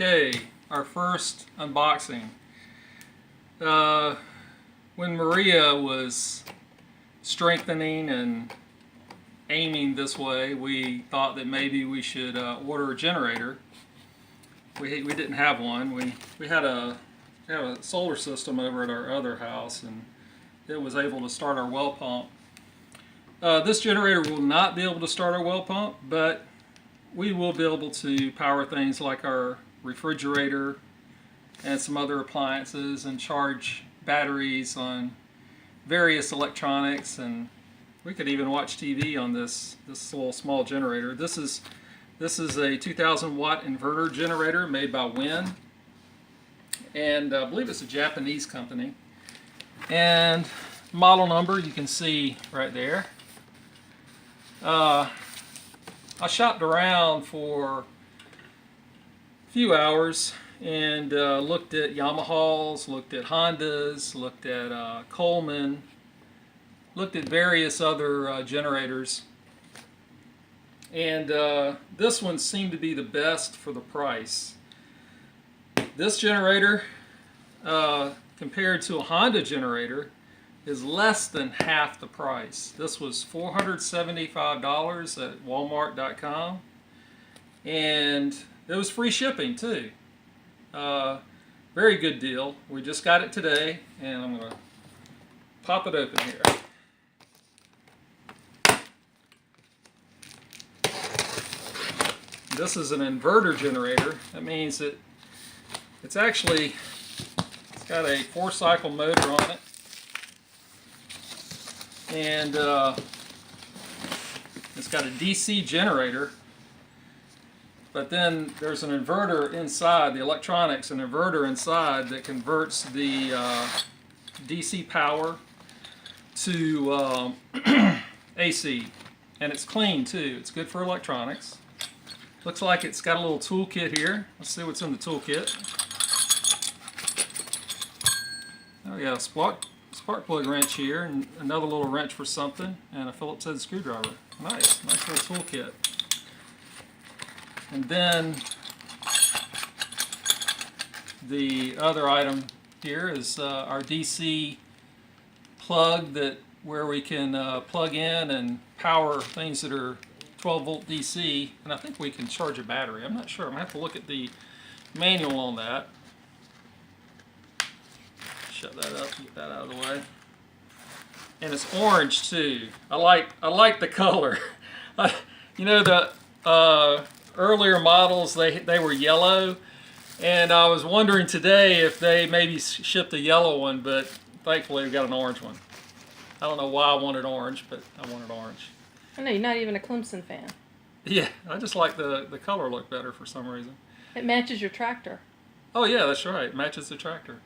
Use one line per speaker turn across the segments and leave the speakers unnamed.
Okay, our first unboxing. When Maria was strengthening and aiming this way, we thought that maybe we should order a generator. We didn't have one. We had a solar system over at our other house, and it was able to start our well pump. This generator will not be able to start our well pump, but we will be able to power things like our refrigerator and some other appliances, and charge batteries on various electronics, and we could even watch TV on this little small generator. This is a 2,000 watt inverter generator made by Win, and I believe it's a Japanese company. And model number you can see right there. I shopped around for a few hours and looked at Yamahas, looked at Hondas, looked at Coleman, looked at various other generators, and this one seemed to be the best for the price. This generator, compared to a Honda generator, is less than half the price. This was $475 at Walmart.com, and it was free shipping too. Very good deal. We just got it today, and I'm going to pop it open here. This is an inverter generator. That means that it's got a 4-cycle motor on it, and it's got a DC generator, but then there's an inverter inside, the electronics, an inverter inside that converts the DC power to AC, and it's clean too. It's good for electronics. Looks like it's got a little toolkit here. Let's see what's in the toolkit. Oh yeah, a spark plug wrench here, and another little wrench for something, and a Phillips head screwdriver. Nice little toolkit. And then the other item here is our DC plug, where we can plug in and power things that are 12 volt DC, and I think we can charge a battery. I'm not sure. I'm going to have to look at the manual on that. Shut that up, get that out of the way. And it's orange too. I like the color. You know, the earlier models, they were yellow, and I was wondering today if they maybe shipped a yellow one, but thankfully we got an orange one. I don't know why I wanted orange, but I wanted orange.
I know, you're not even a Clemson fan.
Yeah, I just like the color look better for some reason.
It matches your tractor.
Oh yeah, that's right. It matches the tractor.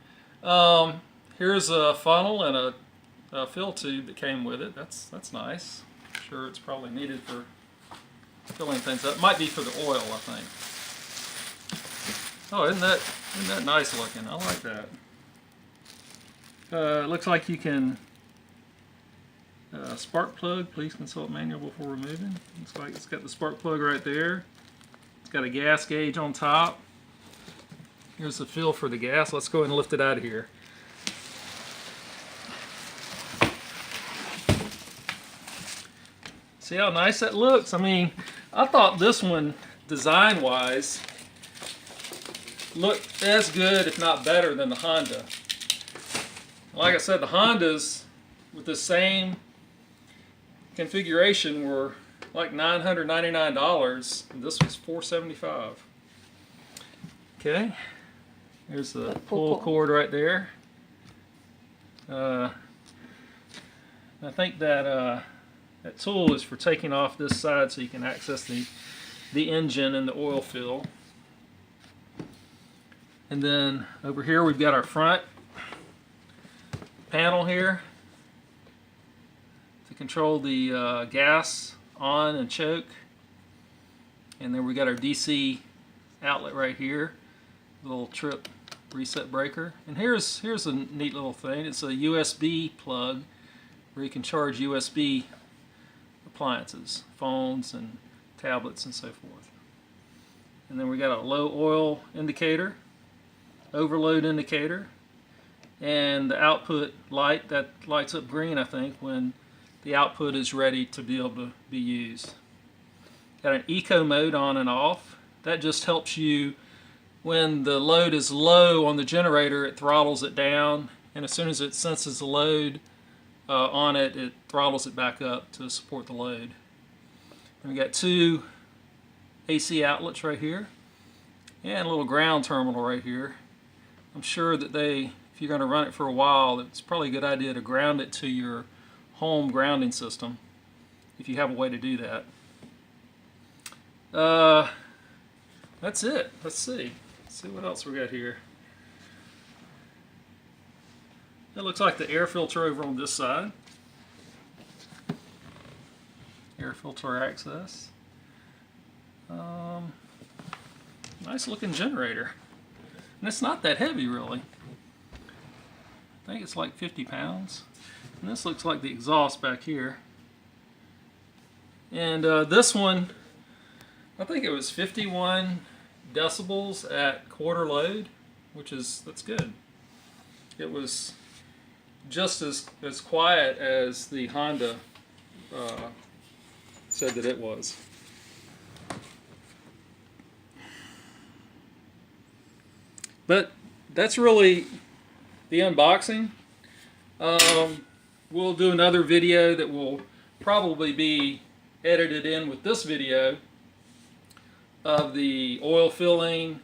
Here's a funnel and a fill tube that came with it. That's nice. I'm sure it's probably needed for filling things up. Might be for the oil, I think. Oh, isn't that nice looking? I like that. It looks like you can spark plug. Please consult manual before removing. Looks like it's got the spark plug right there. It's got a gas gauge on top. Here's the fill for the gas. Let's go ahead and lift it out of here. See how nice that looks? I mean, I thought this one, design-wise, looked as good, if not better, than the Honda. Like I said, the Hondas with the same configuration were like $999, and this was $475. Okay, here's the pull cord right there. I think that that tool is for taking off this side so you can access the engine and the oil fill. And then over here we've got our front panel here to control the gas on and choke. And then we got our DC outlet right here, little trip reset breaker. And here's a neat little thing. It's a USB plug where you can charge USB appliances, phones and tablets and so forth. And then we got a low oil indicator, overload indicator, and the output light that lights up green, I think, when the output is ready to be able to be used. Got an eco mode on and off. That just helps you when the load is low on the generator, it throttles it down, and as soon as it senses the load on it, it throttles it back up to support the load. And we got two AC outlets right here and a little ground terminal right here. I'm sure that if you're going to run it for a while, it's probably a good idea to ground it to your home grounding system if you have a way to do that. That's it. Let's see what else we got here. It looks like the air filter over on this side. Air filter access. Nice looking generator. And it's not that heavy really. I think it's like 50 pounds. And this looks like the exhaust back here. And this one, I think it was 51 decibels at quarter load, that's good. It was just as quiet as the Honda said that it was. But that's really the unboxing. We'll do another video that will probably be edited in with this video of the oil filling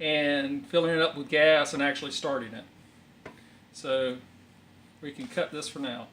and filling it up with gas and actually starting it. So we can cut this for now.